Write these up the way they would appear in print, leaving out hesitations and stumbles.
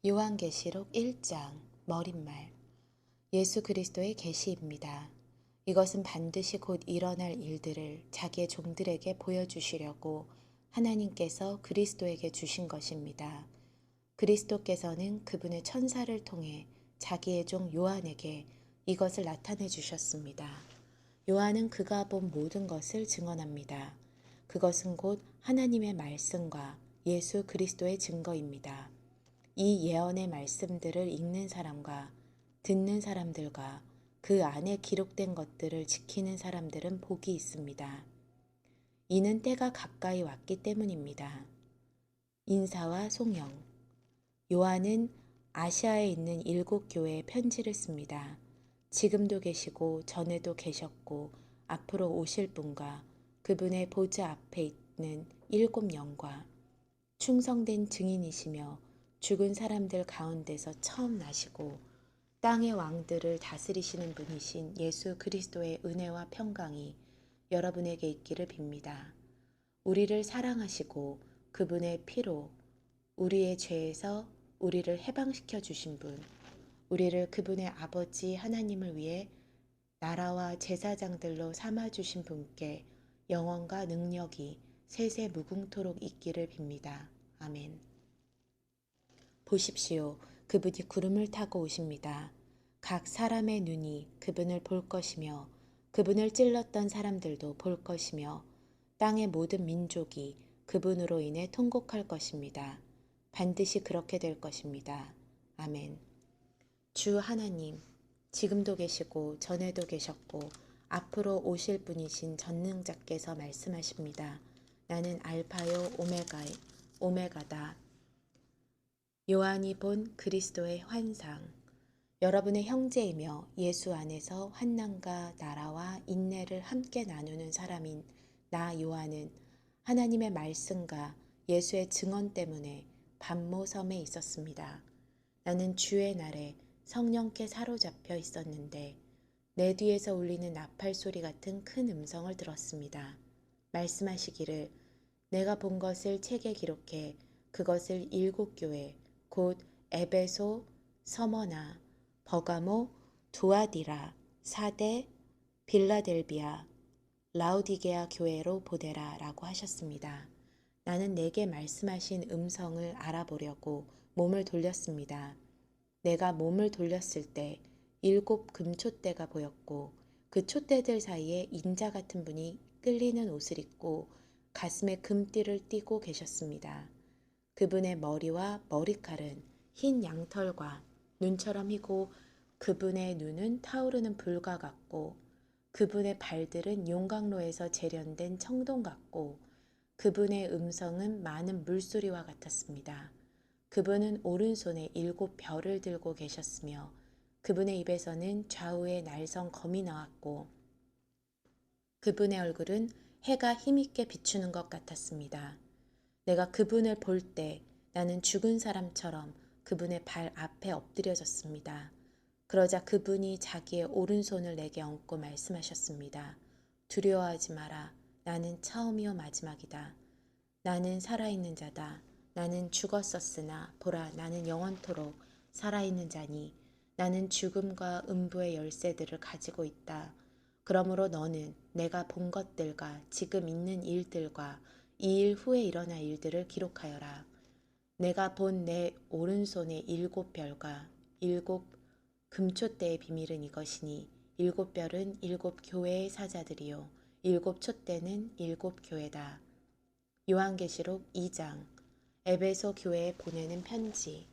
요한계시록 1장 머릿말 예수 그리스도의 계시입니다. 이것은 반드시 곧 일어날 일들을 자기의 종들에게 보여주시려고 하나님께서 그리스도에게 주신 것입니다. 그리스도께서는 그분의 천사를 통해 자기의 종 요한에게 이것을 나타내 주셨습니다. 요한은 그가 본 모든 것을 증언합니다. 그것은 곧 하나님의 말씀과 예수 그리스도의 증거입니다. 이 예언의 말씀들을 읽는 사람과 듣는 사람들과 그 안에 기록된 것들을 지키는 사람들은 복이 있습니다. 이는 때가 가까이 왔기 때문입니다. 인사와 송영. 요한은 아시아에 있는 7교회에 편지를 씁니다. 지금도 계시고 전에도 계셨고 앞으로 오실 분과 그분의 보좌 앞에 있는 7영과 충성된 증인이시며 죽은 사람들 가운데서 처음 나시고 땅의 왕들을 다스리시는 분이신 예수 그리스도의 은혜와 평강이 여러분에게 있기를 빕니다. 우리를 사랑하시고 그분의 피로 우리의 죄에서 우리를 해방시켜 주신 분, 우리를 그분의 아버지 하나님을 위해 나라와 제사장들로 삼아 주신 분께 영원과 능력이 세세 무궁토록 있기를 빕니다. 아멘. 보십시오. 그분이 구름을 타고 오십니다. 각 사람의 눈이 그분을 볼 것이며 그분을 찔렀던 사람들도 볼 것이며 땅의 모든 민족이 그분으로 인해 통곡할 것입니다. 반드시 그렇게 될 것입니다. 아멘. 주 하나님, 지금도 계시고 전에도 계셨고 앞으로 오실 분이신 전능자께서 말씀하십니다. 나는 알파요 오메가다. 요한이 본 그리스도의 환상. 여러분의 형제이며 예수 안에서 환난과 나라와 인내를 함께 나누는 사람인 나 요한은 하나님의 말씀과 예수의 증언 때문에 반모섬에 있었습니다. 나는 주의 날에 성령께 사로잡혀 있었는데 내 뒤에서 울리는 나팔 소리 같은 큰 음성을 들었습니다. 말씀하시기를 내가 본 것을 책에 기록해 그것을 7교회 곧 에베소, 서머나, 버가모, 두아디라, 사대, 빌라델비아, 라우디게아 교회로 보내라 라고 하셨습니다. 나는 내게 말씀하신 음성을 알아보려고 몸을 돌렸습니다. 내가 몸을 돌렸을 때 7금촛대가 보였고 그 촛대들 사이에 인자 같은 분이 끌리는 옷을 입고 가슴에 금띠를 띠고 계셨습니다. 그분의 머리와 머리칼은 흰 양털과 눈처럼 희고 그분의 눈은 타오르는 불과 같고 그분의 발들은 용광로에서 재련된 청동 같고 그분의 음성은 많은 물소리와 같았습니다. 그분은 오른손에 7별을 들고 계셨으며 그분의 입에서는 좌우에 날성 검이 나왔고 그분의 얼굴은 해가 힘있게 비추는 것 같았습니다. 내가 그분을 볼 때 나는 죽은 사람처럼 그분의 발 앞에 엎드려졌습니다. 그러자 그분이 자기의 오른손을 내게 얹고 말씀하셨습니다. 두려워하지 마라. 나는 처음이요 마지막이다. 나는 살아있는 자다. 나는 죽었었으나 보라 나는 영원토록 살아있는 자니 나는 죽음과 음부의 열쇠들을 가지고 있다. 그러므로 너는 내가 본 것들과 지금 있는 일들과 이 일 후에 일어날 일들을 기록하여라. 내가 본 내 오른손의 7별과 7금촛대의 비밀은 이것이니 7별은 7교회의 사자들이요 7촛대는 7교회다. 요한계시록 2장 에베소 교회에 보내는 편지.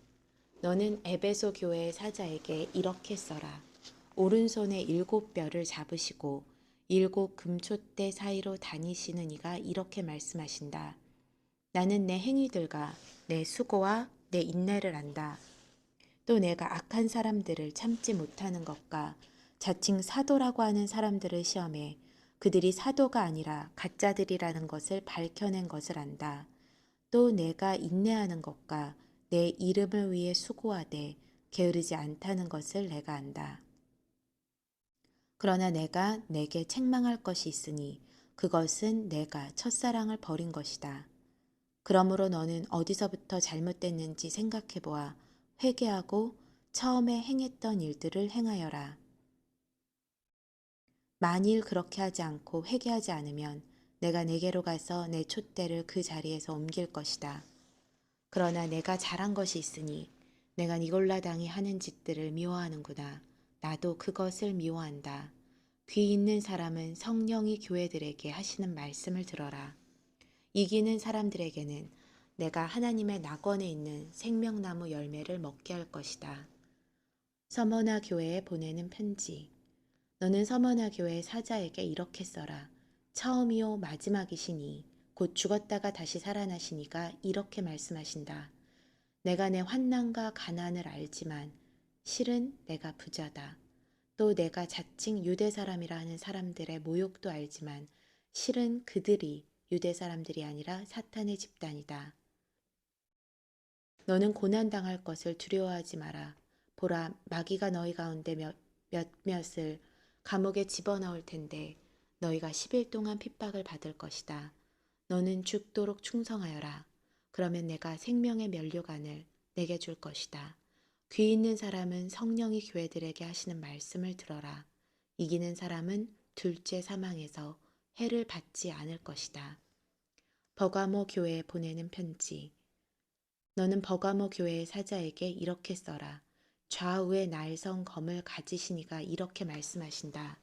너는 에베소 교회의 사자에게 이렇게 써라. 오른손에 7별을 잡으시고 7금촛대 사이로 다니시는 이가 이렇게 말씀하신다. 나는 내 행위들과 내 수고와 내 인내를 안다. 또 내가 악한 사람들을 참지 못하는 것과 자칭 사도라고 하는 사람들을 시험해 그들이 사도가 아니라 가짜들이라는 것을 밝혀낸 것을 안다. 또 내가 인내하는 것과 내 이름을 위해 수고하되 게으르지 않다는 것을 내가 안다. 그러나 내가 내게 책망할 것이 있으니 그것은 내가 첫사랑을 버린 것이다. 그러므로 너는 어디서부터 잘못됐는지 생각해보아 회개하고 처음에 행했던 일들을 행하여라. 만일 그렇게 하지 않고 회개하지 않으면 내가 내게로 가서 내 촛대를 그 자리에서 옮길 것이다. 그러나 내가 잘한 것이 있으니 내가 니골라 당이 하는 짓들을 미워하는구나. 나도 그것을 미워한다. 귀 있는 사람은 성령이 교회들에게 하시는 말씀을 들어라. 이기는 사람들에게는 내가 하나님의 낙원에 있는 생명나무 열매를 먹게 할 것이다. 서머나 교회에 보내는 편지. 너는 서머나 교회 사자에게 이렇게 써라. 처음이요 마지막이시니 곧 죽었다가 다시 살아나시니가 이렇게 말씀하신다. 내가 내 환난과 가난을 알지만 실은 내가 부자다. 또 내가 자칭 유대 사람이라 하는 사람들의 모욕도 알지만 실은 그들이 유대 사람들이 아니라 사탄의 집단이다. 너는 고난당할 것을 두려워하지 마라. 보라, 마귀가 너희 가운데 몇몇을 감옥에 집어넣을 텐데 너희가 10일 동안 핍박을 받을 것이다. 너는 죽도록 충성하여라. 그러면 내가 생명의 면류관을 내게 줄 것이다. 귀 있는 사람은 성령이 교회들에게 하시는 말씀을 들어라. 이기는 사람은 둘째 사망에서 해를 받지 않을 것이다. 버가모 교회에 보내는 편지. 너는 버가모 교회의 사자에게 이렇게 써라. 좌우에 날선 검을 가지시니가 이렇게 말씀하신다.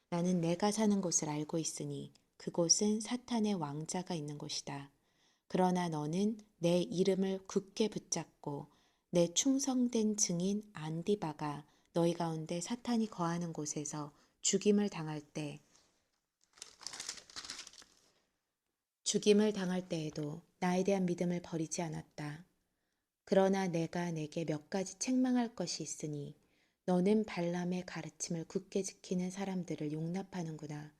나는 내가 사는 곳을 알고 있으니 그곳은 사탄의 왕자가 있는 곳이다. 그러나 너는 내 이름을 굳게 붙잡고 내 충성된 증인 안디바가 너희 가운데 사탄이 거하는 곳에서 죽임을 당할 때에도 나에 대한 믿음을 버리지 않았다. 그러나 내가 내게 몇 가지 책망할 것이 있으니 너는 발람의 가르침을 굳게 지키는 사람들을 용납하는구나.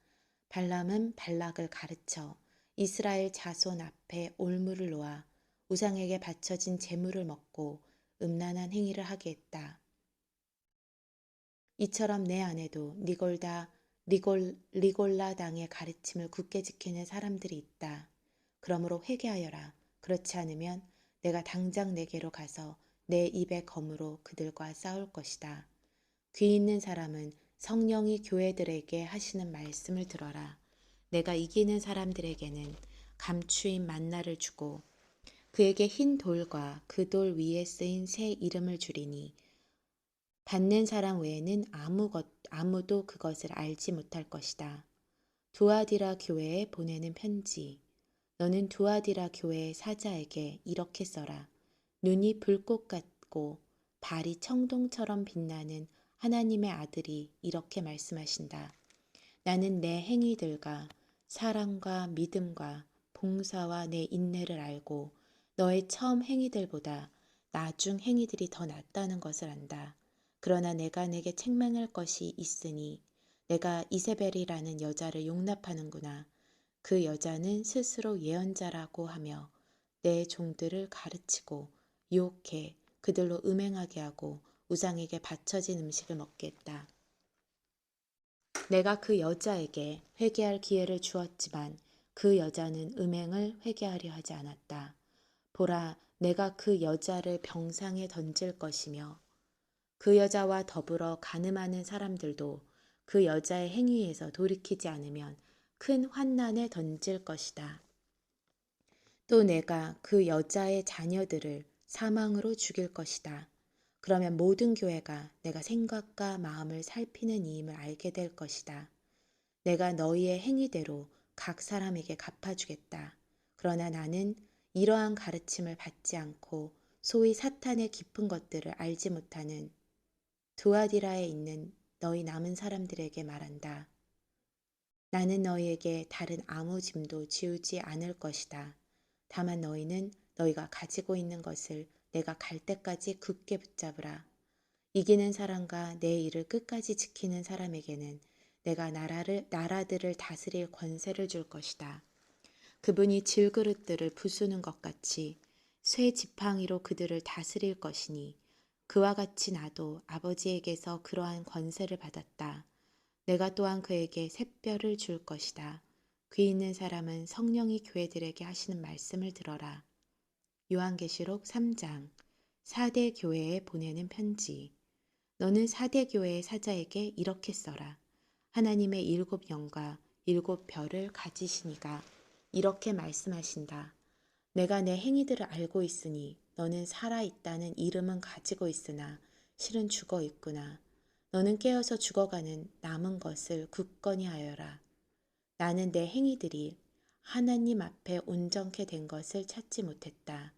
발람은 발락을 가르쳐 이스라엘 자손 앞에 올무를 놓아 우상에게 바쳐진 제물을 먹고 음란한 행위를 하게 했다. 이처럼 내 안에도 리골라 당의 가르침을 굳게 지키는 사람들이 있다. 그러므로 회개하여라. 그렇지 않으면 내가 당장 내게로 가서 내 입의 검으로 그들과 싸울 것이다. 귀 있는 사람은 성령이 교회들에게 하시는 말씀을 들어라. 내가 이기는 사람들에게는 감추인 만나를 주고 그에게 흰 돌과 그 돌 위에 쓰인 새 이름을 주리니 받는 사람 외에는 아무도 그것을 알지 못할 것이다. 두아디라 교회에 보내는 편지. 너는 두아디라 교회의 사자에게 이렇게 써라. 눈이 불꽃 같고 발이 청동처럼 빛나는 하나님의 아들이 이렇게 말씀하신다. 나는 내 행위들과 사랑과 믿음과 봉사와 내 인내를 알고 너의 처음 행위들보다 나중 행위들이 더 낫다는 것을 안다. 그러나 내가 내게 책망할 것이 있으니 내가 이세벨이라는 여자를 용납하는구나. 그 여자는 스스로 예언자라고 하며 내 종들을 가르치고 유혹해 그들로 음행하게 하고 우상에게 바쳐진 음식을 먹게 했다. 내가 그 여자에게 회개할 기회를 주었지만 그 여자는 음행을 회개하려 하지 않았다. 보라, 내가 그 여자를 병상에 던질 것이며 그 여자와 더불어 간음하는 사람들도 그 여자의 행위에서 돌이키지 않으면 큰 환난에 던질 것이다. 또 내가 그 여자의 자녀들을 사망으로 죽일 것이다. 그러면 모든 교회가 내가 생각과 마음을 살피는 이임을 알게 될 것이다. 내가 너희의 행위대로 각 사람에게 갚아주겠다. 그러나 나는 이러한 가르침을 받지 않고 소위 사탄의 깊은 것들을 알지 못하는 두아디라에 있는 너희 남은 사람들에게 말한다. 나는 너희에게 다른 아무 짐도 지우지 않을 것이다. 다만 너희는 너희가 가지고 있는 것을 내가 갈 때까지 굳게 붙잡으라. 이기는 사람과 내 일을 끝까지 지키는 사람에게는 내가 나라들을 다스릴 권세를 줄 것이다. 그분이 질그릇들을 부수는 것 같이 쇠 지팡이로 그들을 다스릴 것이니 그와 같이 나도 아버지에게서 그러한 권세를 받았다. 내가 또한 그에게 샛별을 줄 것이다. 귀 있는 사람은 성령이 교회들에게 하시는 말씀을 들어라. 요한계시록 3장. 사대 교회에 보내는 편지. 너는 사대 교회의 사자에게 이렇게 써라. 하나님의 일곱 영과 일곱 별을 가지시니가 이렇게 말씀하신다. 내가 내 행위들을 알고 있으니 너는 살아있다는 이름은 가지고 있으나 실은 죽어 있구나. 너는 깨어서 죽어가는 남은 것을 굳건히 하여라. 나는 내 행위들이 하나님 앞에 온전케 된 것을 찾지 못했다.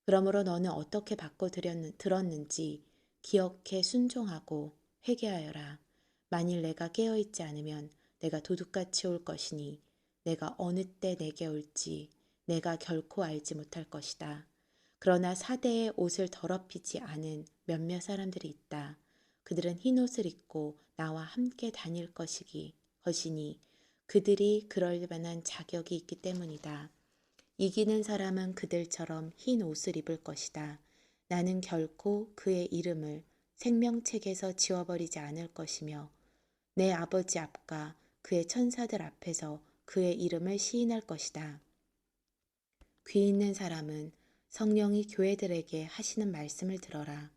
그러므로 너는 어떻게 받고 들었는지 기억해 순종하고 회개하여라. 만일 내가 깨어있지 않으면 내가 도둑같이 올 것이니 내가 어느 때 내게 올지 내가 결코 알지 못할 것이다. 그러나 사대의 옷을 더럽히지 않은 몇몇 사람들이 있다. 그들은 흰 옷을 입고 나와 함께 다닐 것이니 그들이 그럴 만한 자격이 있기 때문이다. 이기는 사람은 그들처럼 흰 옷을 입을 것이다. 나는 결코 그의 이름을 생명책에서 지워버리지 않을 것이며 내 아버지 앞과 그의 천사들 앞에서 그의 이름을 시인할 것이다. 귀 있는 사람은 성령이 교회들에게 하시는 말씀을 들어라.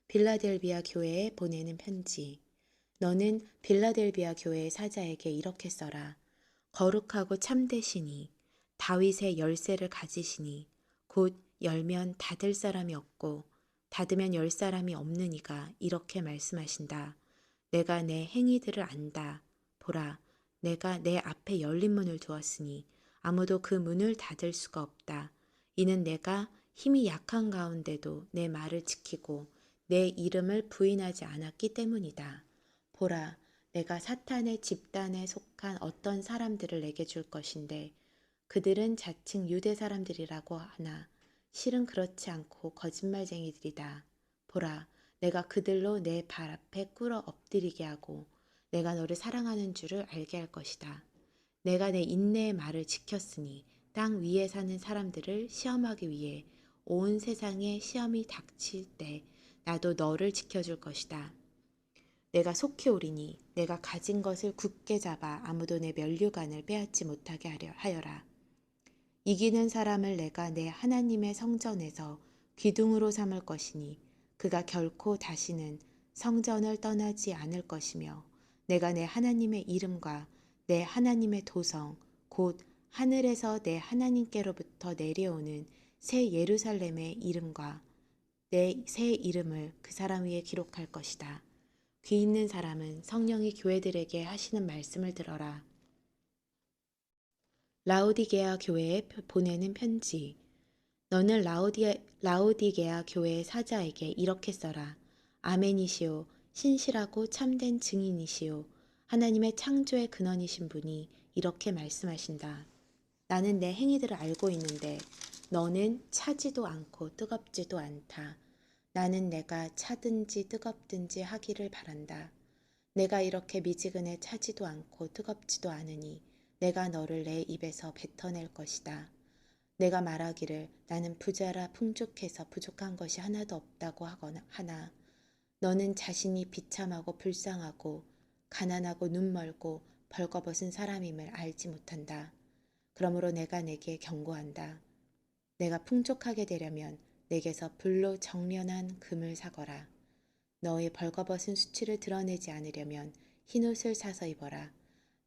빌라델비아 교회에 보내는 편지. 너는 빌라델비아 교회의 사자에게 이렇게 써라. 거룩하고 참되시니 다윗의 열쇠를 가지시니 곧 열면 닫을 사람이 없고 닫으면 열 사람이 없는 이가 이렇게 말씀하신다. 내가 내 행위들을 안다. 보라, 내가 내 앞에 열린 문을 두었으니 아무도 그 문을 닫을 수가 없다. 이는 내가 힘이 약한 가운데도 내 말을 지키고 내 이름을 부인하지 않았기 때문이다. 보라, 내가 사탄의 집단에 속한 어떤 사람들을 내게 줄 것인데 그들은 자칭 유대 사람들이라고 하나 실은 그렇지 않고 거짓말쟁이들이다. 보라, 내가 그들로 내 발 앞에 꿇어 엎드리게 하고 내가 너를 사랑하는 줄을 알게 할 것이다. 내가 내 인내의 말을 지켰으니 땅 위에 사는 사람들을 시험하기 위해 온 세상에 시험이 닥칠 때 나도 너를 지켜줄 것이다. 내가 속히 오리니 내가 가진 것을 굳게 잡아 아무도 내 면류관을 빼앗지 못하게 하여라. 이기는 사람을 내가 내 하나님의 성전에서 기둥으로 삼을 것이니 그가 결코 다시는 성전을 떠나지 않을 것이며 내가 내 하나님의 이름과 내 하나님의 도성 곧 하늘에서 내 하나님께로부터 내려오는 새 예루살렘의 이름과 내 새 이름을 그 사람 위에 기록할 것이다. 귀 있는 사람은 성령이 교회들에게 하시는 말씀을 들어라. 라오디게아 교회에 보내는 편지. 너는 라오디게아 교회의 사자에게 이렇게 써라. 아멘이시오. 신실하고 참된 증인이시오. 하나님의 창조의 근원이신 분이 이렇게 말씀하신다. 나는 내 행위들을 알고 있는데 너는 차지도 않고 뜨겁지도 않다. 나는 내가 차든지 뜨겁든지 하기를 바란다. 내가 이렇게 미지근해 차지도 않고 뜨겁지도 않으니 내가 너를 내 입에서 뱉어낼 것이다. 내가 말하기를 나는 부자라 풍족해서 부족한 것이 하나도 없다고 하나 너는 자신이 비참하고 불쌍하고 가난하고 눈멀고 벌거벗은 사람임을 알지 못한다. 그러므로 내가 내게 경고한다. 내가 풍족하게 되려면 내게서 불로 정련한 금을 사거라. 너의 벌거벗은 수치를 드러내지 않으려면 흰옷을 사서 입어라.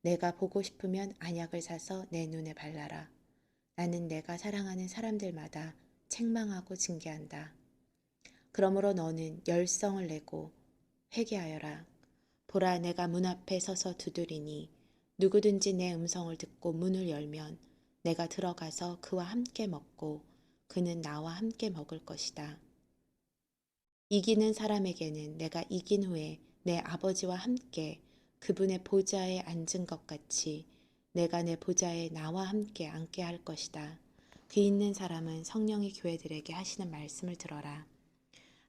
내가 보고 싶으면 안약을 사서 내 눈에 발라라. 나는 내가 사랑하는 사람들마다 책망하고 징계한다. 그러므로 너는 열성을 내고 회개하여라. 보라, 내가 문 앞에 서서 두드리니 누구든지 내 음성을 듣고 문을 열면 내가 들어가서 그와 함께 먹고 그는 나와 함께 먹을 것이다. 이기는 사람에게는 내가 이긴 후에 내 아버지와 함께 그분의 보좌에 앉은 것 같이 내가 내 보좌에 나와 함께 앉게 할 것이다. 귀 있는 사람은 성령이 교회들에게 하시는 말씀을 들어라.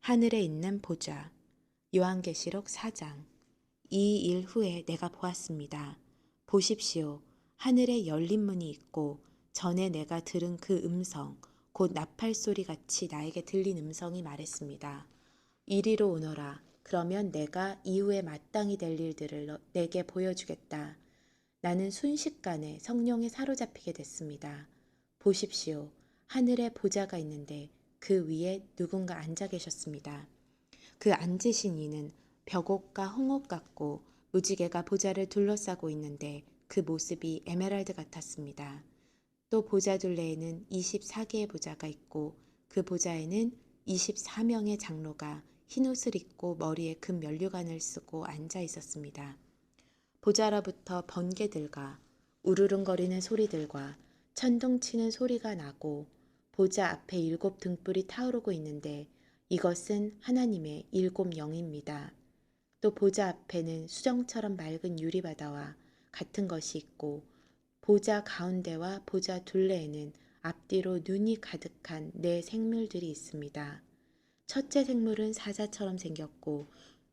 하늘에 있는 보좌. 요한계시록 4장. 이 일 후에 내가 보았습니다. 보십시오. 하늘에 열린 문이 있고 전에 내가 들은 그 음성 곧 나팔 소리 같이 나에게 들린 음성이 말했습니다. 이리로 오너라. 그러면 내가 이후에 마땅히 될 일들을 내게 보여주겠다. 나는 순식간에 성령에 사로잡히게 됐습니다. 보십시오. 하늘에 보좌가 있는데 그 위에 누군가 앉아 계셨습니다. 그 앉으신 이는 벽옷과 홍옷 같고 무지개가 보좌를 둘러싸고 있는데 그 모습이 에메랄드 같았습니다. 또 보좌 둘레에는 24개의 보좌가 있고 그 보좌에는 24명의 장로가 흰옷을 입고 머리에 금 면류관을 쓰고 앉아 있었습니다. 보좌로부터 번개들과 우르릉거리는 소리들과 천둥치는 소리가 나고 보좌 앞에 7 등불이 타오르고 있는데 이것은 하나님의 7 영입니다. 또 보좌 앞에는 수정처럼 맑은 유리바다와 같은 것이 있고 보좌 가운데와 보좌 둘레에는 앞뒤로 눈이 가득한 4 생물들이 있습니다. 첫째 생물은 사자처럼 생겼고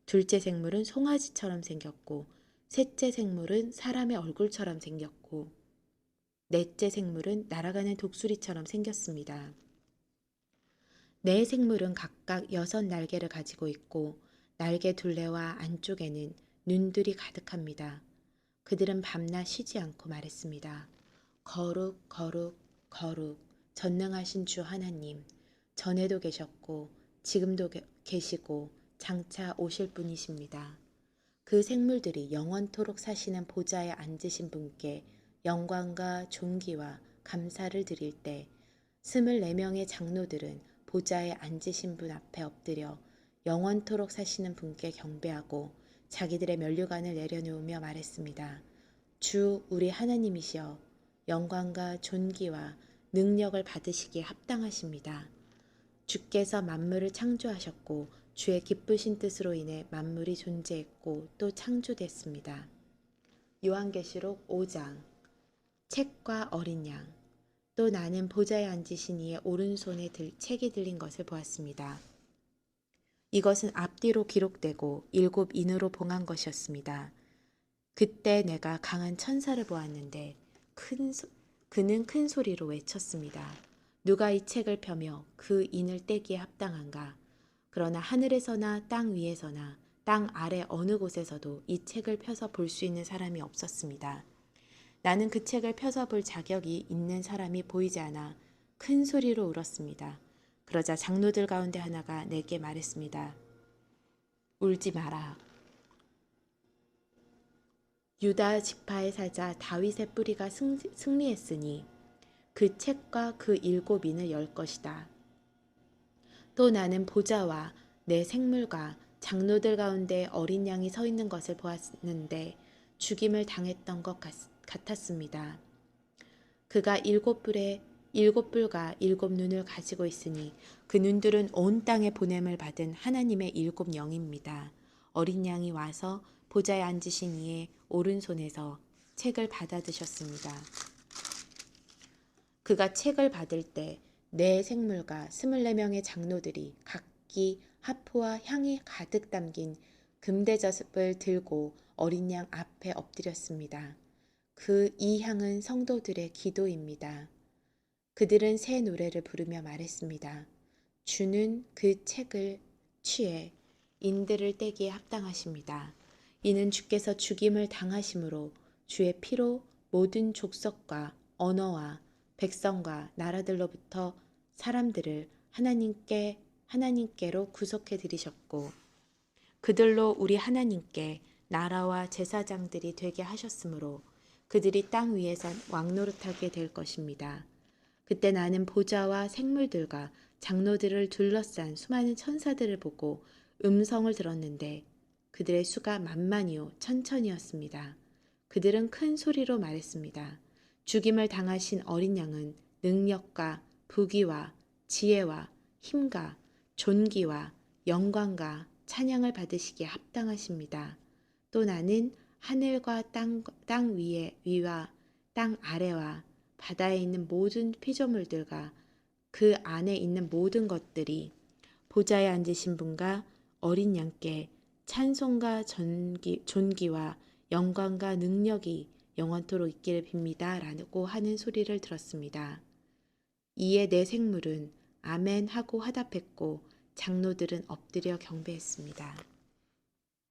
둘째 생물은 송아지처럼 생겼고 셋째 생물은 사람의 얼굴처럼 생겼고 넷째 생물은 날아가는 독수리처럼 생겼습니다. 4 생물은 각각 6 날개를 가지고 있고 날개 둘레와 안쪽에는 눈들이 가득합니다. 그들은 밤낮 쉬지 않고 말했습니다. 거룩, 거룩, 거룩, 전능하신 주 하나님, 전에도 계셨고 지금도 계시고 장차 오실 분이십니다. 그 생물들이 영원토록 사시는 보좌에 앉으신 분께 영광과 존귀와 감사를 드릴 때 24명의 장로들은 보좌에 앉으신 분 앞에 엎드려 영원토록 사시는 분께 경배하고 자기들의 면류관을 내려놓으며 말했습니다. 주 우리 하나님이시여 영광과 존귀와 능력을 받으시기에 합당하십니다. 주께서 만물을 창조하셨고 주의 기쁘신 뜻으로 인해 만물이 존재했고 또 창조됐습니다. 요한계시록 5장 책과 어린 양. 또 나는 보좌에 앉으신 이의 오른손에 책이 들린 것을 보았습니다. 이것은 앞뒤로 기록되고 7 인으로 봉한 것이었습니다. 그때 내가 강한 천사를 보았는데 그는 큰 소리로 외쳤습니다. 누가 이 책을 펴며 그 인을 떼기에 합당한가? 그러나 하늘에서나 땅 위에서나 땅 아래 어느 곳에서도 이 책을 펴서 볼 수 있는 사람이 없었습니다. 나는 그 책을 펴서 볼 자격이 있는 사람이 보이지 않아 큰 소리로 울었습니다. 그러자 장로들 가운데 하나가 내게 말했습니다. 울지 마라. 유다 지파의 사자 다윗의 뿌리가 승리했으니 그 책과 그 7 인을 열 것이다. 또 나는 보좌와 내 생물과 장로들 가운데 어린 양이 서 있는 것을 보았는데 죽임을 당했던 것 같았습니다. 그가 7 뿔과 7 눈을 가지고 있으니 그 눈들은 온 땅에 보냄을 받은 하나님의 7 영입니다. 어린 양이 와서 보좌에 앉으신 이의 오른손에서 책을 받아 드셨습니다. 그가 책을 받을 때 네 생물과 24명의 장로들이 각기 하프와 향이 가득 담긴 금대접을 들고 어린 양 앞에 엎드렸습니다. 이 향은 성도들의 기도입니다. 그들은 새 노래를 부르며 말했습니다. 주는 그 책을 취해 인들을 떼기에 합당하십니다. 이는 주께서 죽임을 당하심으로 주의 피로 모든 족속과 언어와 백성과 나라들로부터 사람들을 하나님께로 구속해 들이셨고 그들로 우리 하나님께 나라와 제사장들이 되게 하셨으므로 그들이 땅 위에서 왕노릇하게 될 것입니다. 그때 나는 보좌와 생물들과 장로들을 둘러싼 수많은 천사들을 보고 음성을 들었는데 그들의 수가 만만이요 천천이었습니다. 그들은 큰 소리로 말했습니다. 죽임을 당하신 어린 양은 능력과 부귀와 지혜와 힘과 존귀와 영광과 찬양을 받으시기에 합당하십니다. 또 나는 하늘과 땅 위와 땅 아래와 바다에 있는 모든 피조물들과 그 안에 있는 모든 것들이 보좌에 앉으신 분과 어린 양께 찬송과 존귀와 영광과 능력이 영원토록 있기를 빕니다. 라고 하는 소리를 들었습니다. 이에 네 생물은 아멘 하고 화답했고 장로들은 엎드려 경배했습니다.